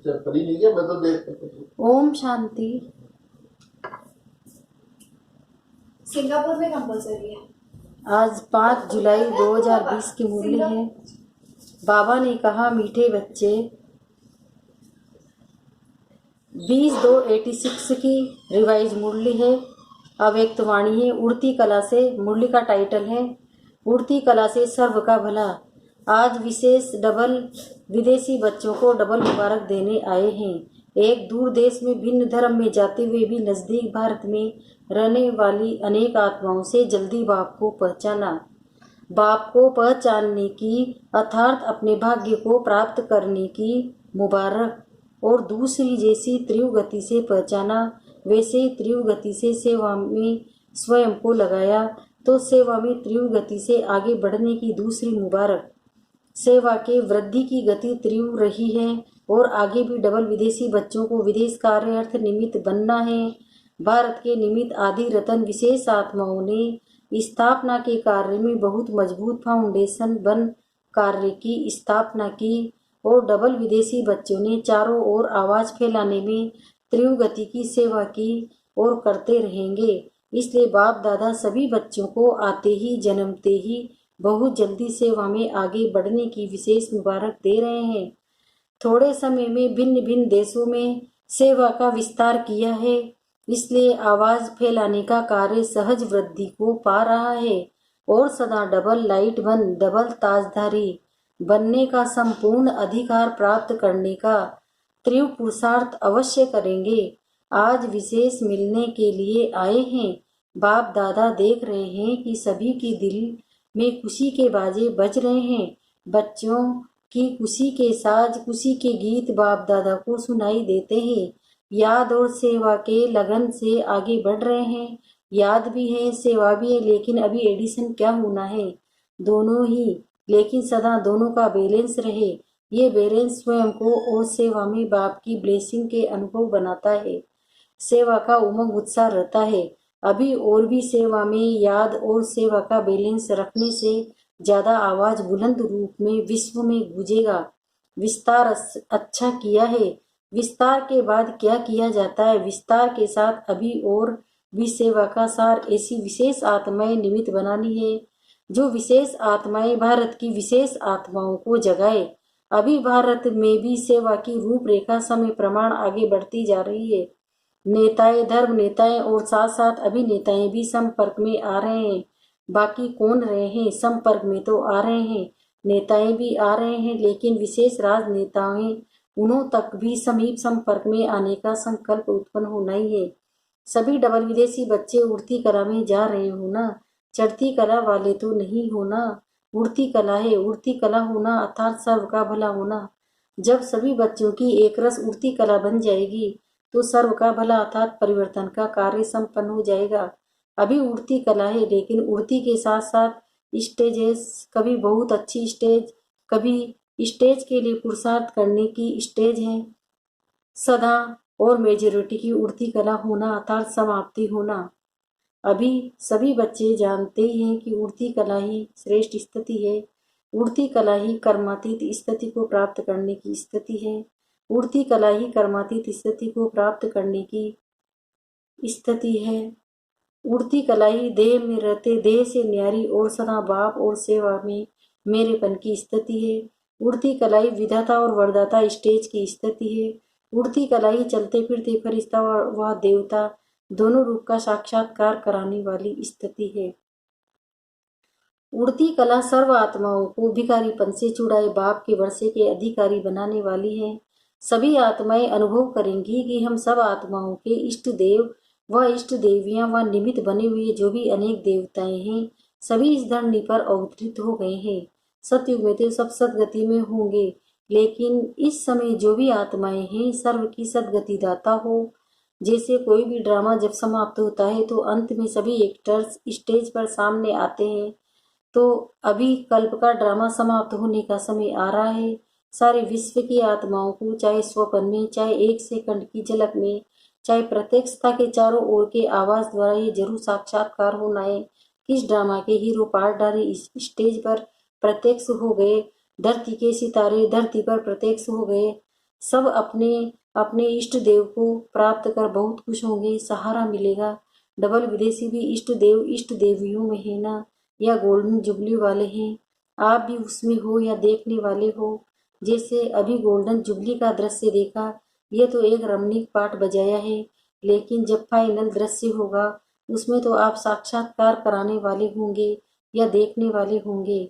अच्छा पढ़ी नहीं है, मैं तो देख। ओम शांति। सिंगापुर में कंपलसरी है। आज 5 जुलाई 2020 की मुरली है। बाबा ने कहा, मीठे बच्चे, 20/2/86 की रिवाइज मुरली है। अव्यक्त वाणी है। उड़ती कला से मुरली का टाइटल है, उड़ती कला से सर्व का भला। आज विशेष डबल विदेशी बच्चों को डबल मुबारक देने आए हैं। एक दूर देश में भिन्न धर्म में जाते हुए भी नजदीक भारत में रहने वाली अनेक आत्माओं से जल्दी बाप को पहचाना। बाप को पहचानने की अर्थात अपने भाग्य को प्राप्त करने की मुबारक। और दूसरी जैसी तीव्र गति से पहचाना, वैसे तीव्र गति से सेवा में स्वयं को लगाया तो सेवा में तीव्र गति से आगे बढ़ने की दूसरी मुबारक। सेवा के वृद्धि की गति तीव्र रही है और आगे भी डबल विदेशी बच्चों को विदेश कार्य अर्थ निमित्त बनना है। भारत के निमित्त आदि रतन विशेष आत्माओं ने स्थापना के कार्य में बहुत मजबूत फाउंडेशन बन कार्य की स्थापना की और डबल विदेशी बच्चों ने चारों ओर आवाज फैलाने में तीव्र गति की सेवा की और करते रहेंगे। इसलिए बाप दादा सभी बच्चों को आते ही जन्मते ही बहुत जल्दी सेवा में आगे बढ़ने की विशेष मुबारक दे रहे हैं। थोड़े समय में भिन्न भिन्न देशों में सेवा का विस्तार किया है, इसलिए आवाज फैलाने का कार्य सहज वृद्धि को पा रहा है और सदा डबल लाइट बन डबल ताजधारी बनने का संपूर्ण अधिकार प्राप्त करने का तीव्र पुरुषार्थ अवश्य करेंगे। आज विशेष मिलने के लिए आए हैं। बाप दादा देख रहे हैं कि सभी के दिल में खुशी के बाजे बज रहे हैं। बच्चों की खुशी के साज, खुशी के गीत बाप दादा को सुनाई देते हैं। याद और सेवा के लगन से आगे बढ़ रहे हैं। याद भी है, सेवा भी है, लेकिन अभी एडिशन क्या होना है, दोनों ही, लेकिन सदा दोनों का बैलेंस रहे। ये बैलेंस स्वयं को और सेवा में बाप की ब्लेसिंग के अनुभव बनाता है। सेवा का उमंग उत्साह रहता है। अभी और भी सेवा में याद और सेवा का बैलेंस रखने से ज्यादा आवाज बुलंद रूप में विश्व में गूंजेगा। विस्तार अच्छा किया है। विस्तार के बाद क्या किया जाता है? विस्तार के साथ अभी और भी सेवा का सार ऐसी विशेष आत्माएं निमित्त बनानी है जो विशेष आत्माएं भारत की विशेष आत्माओं को जगाए। अभी भारत में भी सेवा की रूपरेखा समय प्रमाण आगे बढ़ती जा रही है। नेताएं, धर्म नेताएं और साथ साथ अभिनेताएं भी संपर्क में आ रहे हैं। बाकी कौन रहे हैं? संपर्क में तो आ रहे हैं, नेताएं भी आ रहे हैं, लेकिन विशेष राजनेताएं, उन्हों तक भी समीप संपर्क में आने का संकल्प उत्पन्न होना ही है। सभी डबल विदेशी बच्चे उड़ती कला में जा रहे हो ना, चढ़ती कला वाले तो नहीं होना। उड़ती कला है, उड़ती कला होना अर्थात सर्व का भला होना। जब सभी बच्चों की एक रस उड़ती कला बन जाएगी तो सर्व का भला अर्थात परिवर्तन का कार्य संपन्न हो जाएगा। अभी उड़ती कला है, लेकिन उड़ती के साथ साथ स्टेजेस, कभी बहुत अच्छी स्टेज, कभी स्टेज के लिए पुरुषार्थ करने की स्टेज है सदा, और मेजोरिटी की उड़ती कला होना अर्थात समाप्ति होना। अभी सभी बच्चे जानते हैं कि उड़ती कला ही श्रेष्ठ स्थिति है। उड़ती कला ही कर्मातीत स्थिति को प्राप्त करने की स्थिति है। उड़ती कला ही कर्मातीत स्थिति को प्राप्त करने की स्थिति है। उड़ती कला ही देह में रहते देह से न्यारी और सदा बाप और सेवा में मेरेपन की स्थिति है। उड़ती कला ही विधाता और वरदाता स्टेज की स्थिति है। उड़ती कला ही चलते फिरते फरिश्ता व देवता दोनों रूप का साक्षात्कार कराने वाली स्थिति है। उड़ती कला सर्व आत्माओं को भिखारीपन से छुड़ाए बाप के वर्षे के अधिकारी बनाने वाली है। सभी आत्माएं अनुभव करेंगी कि हम सब आत्माओं के इष्ट देव व इष्ट देवियां व निमित्त बने हुए जो भी अनेक देवताएं हैं, सभी इस धरनी पर अवतरित हो गए हैं। सतयुग में तो सब सदगति में होंगे, लेकिन इस समय जो भी आत्माएं हैं सर्व की सदगति दाता हो। जैसे कोई भी ड्रामा जब समाप्त होता है तो अंत में सभी एक्टर्स स्टेज पर सामने आते हैं। तो अभी कल्प का ड्रामा समाप्त होने का समय आ रहा है। सारे विश्व की आत्माओं को चाहे स्वप्न में, चाहे एक सेकंड की झलक में, चाहे प्रत्यक्षता के चारों ओर के आवाज द्वारा ये जरूर साक्षात्कार होना है। किस ड्रामा के हीरो पार्टधारी इस स्टेज पर प्रत्यक्ष हो गए, धरती के सितारे धरती पर प्रत्यक्ष हो गए, सब अपने अपने इष्ट देव को प्राप्त कर बहुत खुश होंगे, सहारा मिलेगा। डबल विदेशी भी इष्ट देव इष्ट देवियों में है ना, या गोल्डन जुबली वाले हैं। आप भी उसमें हो या देखने वाले हो। जैसे अभी गोल्डन जुबली का दृश्य देखा, यह तो एक रमणीक पाठ बजाया है, लेकिन जब फाइनल दृश्य होगा उसमें तो आप साक्षात्कार कराने वाले होंगे या देखने वाले होंगे।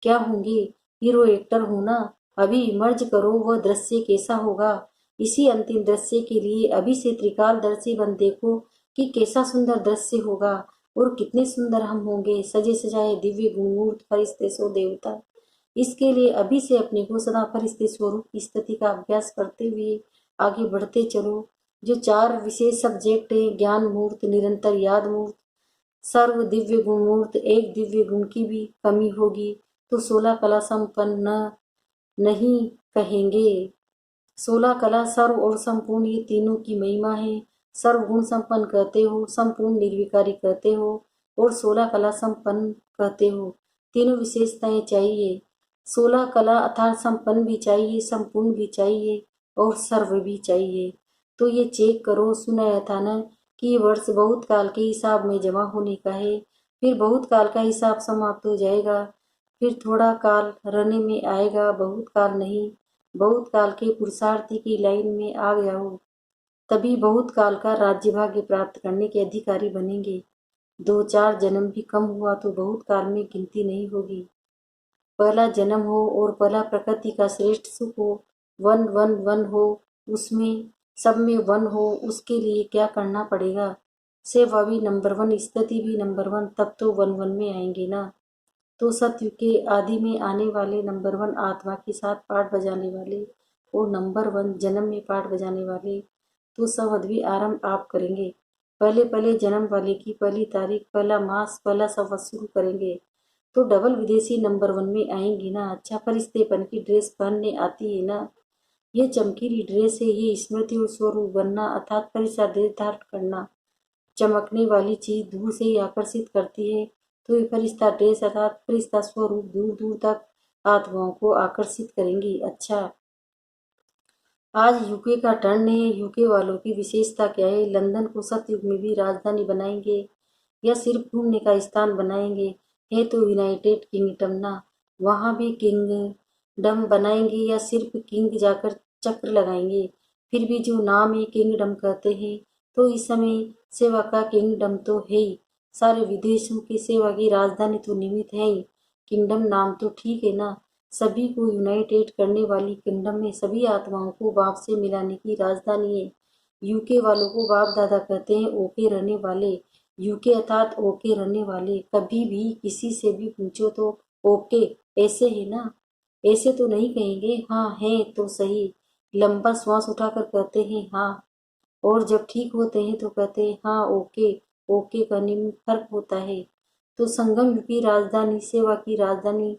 क्या होंगे? हीरो एक्टर हो ना। अभी इमर्ज करो वह दृश्य कैसा होगा। इसी अंतिम दृश्य के लिए अभी से त्रिकालदर्शी बन देखो कि कैसा सुंदर दृश्य होगा और कितने सुंदर हम होंगे, सजे सजाए दिव्य गुणमूर्त फरिश्ते सो देवता। इसके लिए अभी से अपने को सदा फरिश्ते स्वरूप की स्थिति का अभ्यास करते हुए आगे बढ़ते चलो। जो 4 विशेष सब्जेक्ट है, ज्ञान मूर्त, निरंतर याद मूर्त, सर्व दिव्य गुण मूर्त, एक दिव्य गुण की भी कमी होगी तो 16 कला संपन्न नहीं कहेंगे। 16 कला सर्व और संपूर्ण, ये तीनों की महिमा है। सर्व गुण संपन्न कहते हो, संपूर्ण निर्विकारी कहते हो और 16 कला संपन्न कहते हो। तीनों विशेषताएं चाहिए। 16 कला अर्थात संपन्न भी चाहिए, संपूर्ण भी चाहिए और सर्व भी चाहिए। तो ये चेक करो, सुनाया था ना कि वर्ष बहुत काल के हिसाब में जमा होने का है, फिर बहुत काल का हिसाब समाप्त हो जाएगा, फिर थोड़ा काल रहने में आएगा, बहुत काल नहीं। बहुत काल के पुरुषार्थी की लाइन में आ गया हो तभी बहुत काल का राज्य भाग्य प्राप्त करने के अधिकारी बनेंगे। 2-4 जन्म भी कम हुआ तो बहुत काल में गिनती नहीं होगी। पहला जन्म हो और पहला प्रकृति का श्रेष्ठ सुख हो, 1-1-1 हो, उसमें सब में 1 हो, उसके लिए क्या करना पड़ेगा? सेवा भी नंबर 1, स्थिति भी नंबर 1, तब तो 1-1 में आएंगे ना। तो सत्युग के आदि में आने वाले नंबर 1 आत्मा के साथ पाठ बजाने वाले और नंबर 1 जन्म में पाठ बजाने वाले तो सब अद्भुत आरंभ आप करेंगे। पहले पहले जन्म वाले की पहली तारीख, पहला मास, पहला सफर शुरू करेंगे तो डबल विदेशी नंबर 1 में आएंगी ना। अच्छा फरिश्तेपन की ड्रेस पहनने आती है ना। ये चमकीली ड्रेस है, ये स्मृति और स्वरूप बनना अर्थात फरिश्ता ड्रेस धारण करना। चमकने वाली चीज दूर से ही आकर्षित करती है, तो ये फरिश्ता ड्रेस अर्थात फरिश्ता स्वरूप दूर दूर तक आत्माओं को आकर्षित करेंगी। अच्छा, आज यूके का टर्न है। यूके वालों की विशेषता क्या है? लंदन को सतयुग में भी राजधानी बनाएंगे या सिर्फ घूमने का स्थान बनाएंगे? है तो यूनाइटेड किंगडम ना, वहाँ भी किंगडम बनाएंगे या सिर्फ किंग जाकर चक्र लगाएंगे? फिर भी जो नाम है किंगडम कहते हैं, तो इस समय सेवा का किंगडम तो है ही। सारे विदेशों की सेवा की राजधानी तो निमित्त है ही। किंगडम नाम तो ठीक है ना। सभी को यूनाइटेड करने वाली किंगडम में सभी आत्माओं को बाप से मिलाने की राजधानी है। यूके वालों को बाप दादा कहते हैं, ओके रहने वाले। यूके अर्थात ओके रहने वाले। कभी भी किसी से भी पूछो तो ओके ऐसे है ना, ऐसे तो नहीं कहेंगे, हाँ है तो सही। लंबा श्वास उठाकर कहते हैं हाँ, और जब ठीक होते हैं तो कहते हैं हाँ ओके। ओके कहने में फर्क होता है। तो संगम युग की राजधानी, सेवा की राजधानी,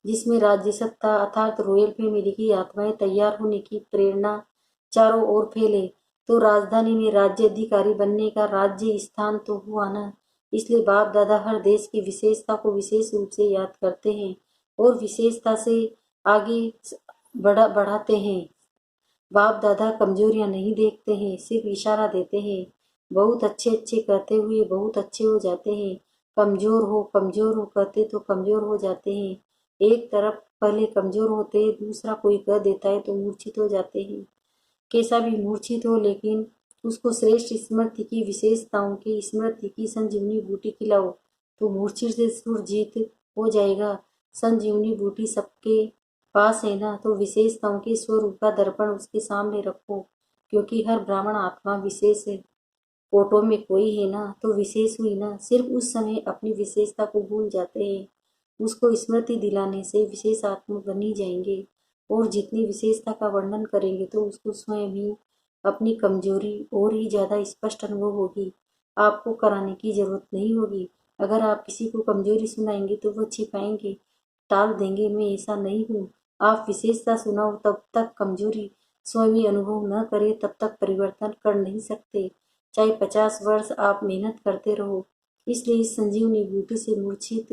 जिसमें राज्य सत्ता अर्थात रॉयल फैमिली की आत्माएं तैयार होने की प्रेरणा चारों ओर फैले, तो राजधानी में राज्य अधिकारी बनने का राज्य स्थान तो हुआ ना। इसलिए बाप दादा हर देश की विशेषता को विशेष रूप से याद करते हैं और विशेषता से आगे बढ़ाते हैं। बाप दादा कमजोरियां नहीं देखते हैं, सिर्फ इशारा देते हैं। बहुत अच्छे अच्छे कहते हुए बहुत अच्छे हो जाते हैं। कमजोर हो कहते तो कमजोर हो जाते हैं। एक तरफ पहले कमजोर होते हैं, दूसरा कोई कह देता है तो मूर्छित हो जाते हैं। कैसा भी मूर्छित हो, लेकिन उसको श्रेष्ठ स्मृति की विशेषताओं की स्मृति की संजीवनी बूटी खिलाओ तो मूर्छित से सुरजीत हो जाएगा। संजीवनी बूटी सबके पास है ना, तो विशेषताओं के स्वरूप का दर्पण उसके सामने रखो, क्योंकि हर ब्राह्मण आत्मा विशेष है। फोटो में कोई है ना तो विशेष हुई ना। सिर्फ उस समय अपनी विशेषता को भूल जाते हैं। उसको स्मृति दिलाने से विशेष आत्मा बन ही जाएंगे और जितनी विशेषता का वर्णन करेंगे तो उसको स्वयं ही अपनी कमजोरी और ही ज्यादा स्पष्ट अनुभव होगी। आपको कराने की जरूरत नहीं होगी। अगर आप किसी को कमजोरी सुनाएंगे तो वो छिपाएंगे, टाल देंगे, मैं ऐसा नहीं हूँ। आप विशेषता सुनाओ, तब तक कमजोरी स्वयं ही अनुभव न करे तब तक परिवर्तन कर नहीं सकते, चाहे 50 वर्ष आप मेहनत करते रहो। इसलिए इस संजीवनी बूटी से मूर्छित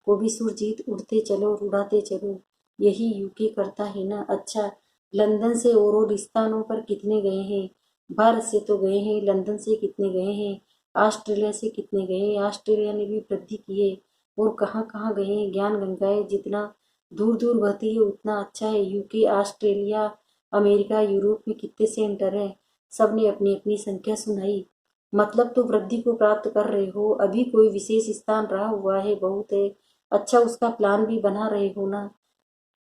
को भी सुरजीत उड़ते चलो और उड़ाते चलो। यही यूके करता है ना। अच्छा, लंदन से और स्थानों पर कितने गए हैं? भारत से तो गए हैं, लंदन से कितने गए हैं? ऑस्ट्रेलिया से कितने गए? ऑस्ट्रेलिया ने भी वृद्धि की है। और कहाँ कहाँ गए हैं? ज्ञान गंगाएं जितना दूर दूर बहती है उतना अच्छा है। यूके, ऑस्ट्रेलिया, अमेरिका, यूरोप में कितने सेंटर हैं? सबने अपनी अपनी संख्या सुनाई। मतलब तो वृद्धि को प्राप्त कर रहे हो, अभी कोई विशेष स्थान रहा हुआ है बहुत है अच्छा, उसका प्लान भी बना रहे हो ना।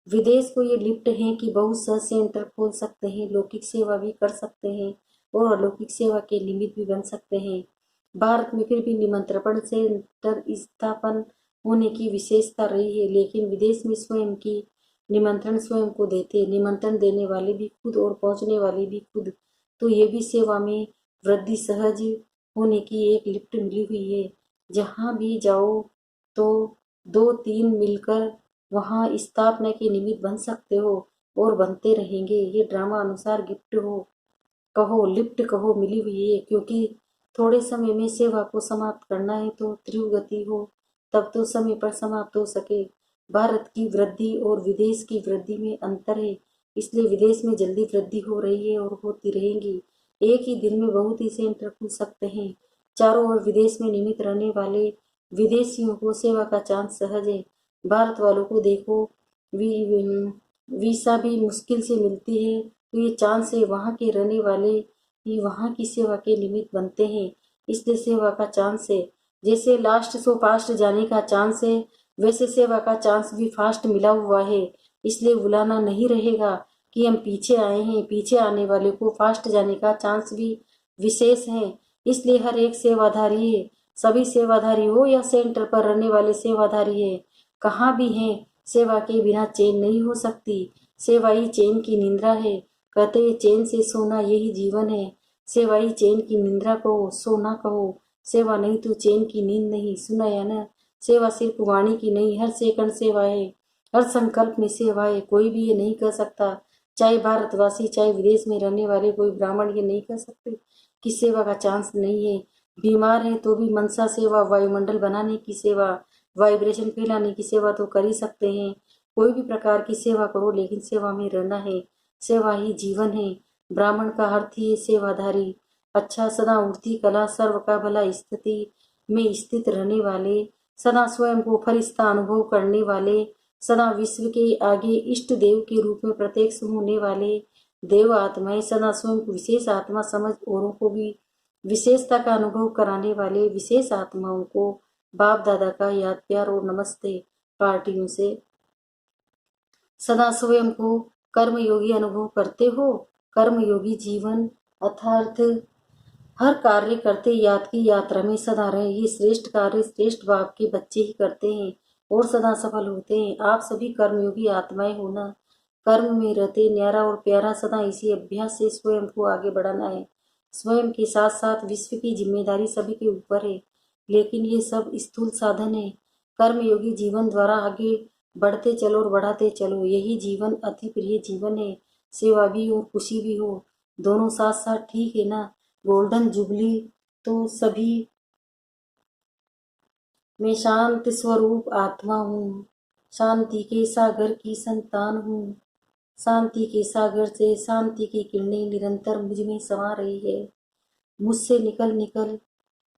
विदेश को ये लिफ्ट है कि बहुत सहज सेंटर खोल सकते हैं, लौकिक सेवा भी कर सकते हैं और अलौकिक सेवा के निमित्त भी बन सकते हैं। भारत में फिर भी निमंत्रण सेंटर स्थापन होने की विशेषता रही है, लेकिन विदेश में स्वयं की निमंत्रण स्वयं को देते, निमंत्रण देने वाले भी खुद और पहुंचने वाले भी खुद। तो ये भी सेवा में वृद्धि सहज होने की एक लिफ्ट मिली हुई है। जहाँ भी जाओ तो दो तीन मिलकर वहाँ स्थापना के निमित्त बन सकते हो और बनते रहेंगे। ये ड्रामा अनुसार गिफ्ट हो कहो, लिफ्ट कहो, मिली हुई है, क्योंकि थोड़े समय में सेवा को समाप्त करना है तो तीव्र गति हो, तब तो समय पर समाप्त हो सके। भारत की वृद्धि और विदेश की वृद्धि में अंतर है, इसलिए विदेश में जल्दी वृद्धि हो रही है और होती रहेगी। एक ही दिन में बहुत ही सेंटर खुल सकते हैं। चारों ओर विदेश में नियमित रहने वाले विदेशियों को सेवा का चांस सहज है। भारत वालों को देखो, वीसा भी मुश्किल से मिलती है, तो ये चांस है वहाँ के रहने वाले ही वहाँ की सेवा के निमित्त बनते हैं, इसलिए सेवा का चांस है। जैसे लास्ट सो फास्ट जाने का चांस है, वैसे सेवा का चांस भी फास्ट मिला हुआ है, इसलिए बुलाना नहीं रहेगा कि हम पीछे आए हैं। पीछे आने वाले को फास्ट जाने का चांस भी विशेष है, इसलिए हर एक सेवाधारी है। सभी सेवाधारी हो या सेंटर पर रहने वाले सेवाधारी है, कहाँ भी हैं, सेवा के बिना चैन नहीं हो सकती। सेवा ही चैन की निंद्रा है, कहते हैं चैन से सोना यही जीवन है। सेवा ही चैन की निंद्रा कहो, सोना कहो, सेवा नहीं तो चैन की नींद नहीं। सुना या ना? सेवा सिर्फ वाणी की नहीं, हर सेकंड सेवा है, हर संकल्प में सेवा है। कोई भी ये नहीं कह सकता, चाहे भारतवासी चाहे विदेश में रहने वाले कोई ब्राह्मण ये नहीं कह सकते कि सेवा का चांस नहीं है। बीमार है तो भी मनसा सेवा, वायुमंडल बनाने की सेवा, वाइब्रेशन फैलाने की सेवा तो कर ही सकते हैं। कोई भी प्रकार की सेवा करो, लेकिन सेवा में रहना है। सेवा ही जीवन है। ब्राह्मण का अर्थ ही है सेवाधारी। अच्छा, सदा उठती कला, सर्व का भला स्थिति में स्थित रहने वाले, सदा स्वयं को फरिश्ता अनुभव करने वाले, सदा विश्व के आगे इष्ट देव के रूप में प्रत्यक्ष होने वाले देव आत्माएं, सदा स्वयं को विशेष आत्मा समझ औरों को भी विशेषता का अनुभव कराने वाले विशेष आत्माओं को बाप दादा का याद प्यार और नमस्ते पार्टियों से। सदा स्वयं को कर्मयोगी अनुभव करते हो। कर्मयोगी जीवन अर्थात हर कार्य करते याद की यात्रा में सदा रहे। ये श्रेष्ठ कार्य श्रेष्ठ बाप के बच्चे ही करते हैं और सदा सफल होते हैं। आप सभी कर्मयोगी आत्माएं होना, कर्म में रहते न्यारा और प्यारा, सदा इसी अभ्यास से स्वयं को आगे बढ़ाना है। स्वयं के साथ साथ विश्व की जिम्मेदारी सभी के ऊपर है, लेकिन ये सब स्थूल साधन है। कर्मयोगी जीवन द्वारा आगे बढ़ते चलो और बढ़ाते चलो, यही जीवन अति प्रिय जीवन है। सेवा भी और खुशी भी हो, दोनों साथ साथ, ठीक है ना? गोल्डन जुबली तो सभी मैं शांत स्वरूप आत्मा हूँ, शांति के सागर की संतान हूँ। शांति के सागर से शांति की किरणें निरंतर मुझ में समा रही है, मुझसे निकल निकल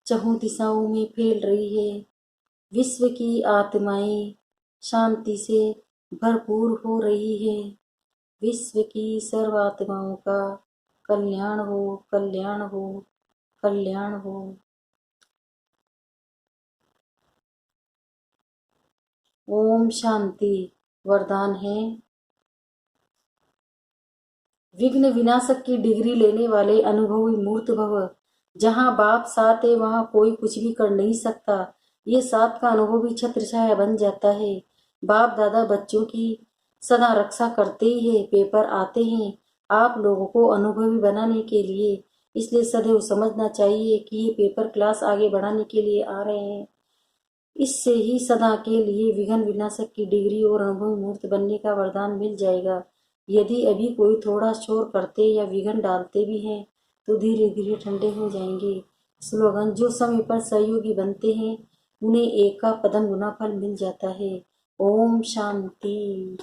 चहुं दिशाओं में फैल रही है। विश्व की आत्माएं शांति से भरपूर हो रही है। विश्व की सर्व आत्माओं का कल्याण हो, कल्याण हो, कल्याण हो। ओम शांति। वरदान है, विघ्न विनाशक की डिग्री लेने वाले अनुभवी मूर्त भव। जहाँ बाप साथ है वहाँ कोई कुछ भी कर नहीं सकता। ये साथ का अनुभव भी छत्र छाया बन जाता है। बाप दादा बच्चों की सदा रक्षा करते ही है। पेपर आते हैं आप लोगों को अनुभवी बनाने के लिए, इसलिए सदैव समझना चाहिए कि ये पेपर क्लास आगे बढ़ाने के लिए आ रहे हैं। इससे ही सदा के लिए विघ्न विनाशक की डिग्री और अनुभवी मूर्त बनने का वरदान मिल जाएगा। यदि अभी कोई थोड़ा शोर करते या विघ्न डालते भी हैं तो धीरे धीरे ठंडे हो जाएंगे। स्लोगन, जो समय पर सहयोगी बनते हैं उन्हें एक का पदम गुना फल मिल जाता है। ओम शांति।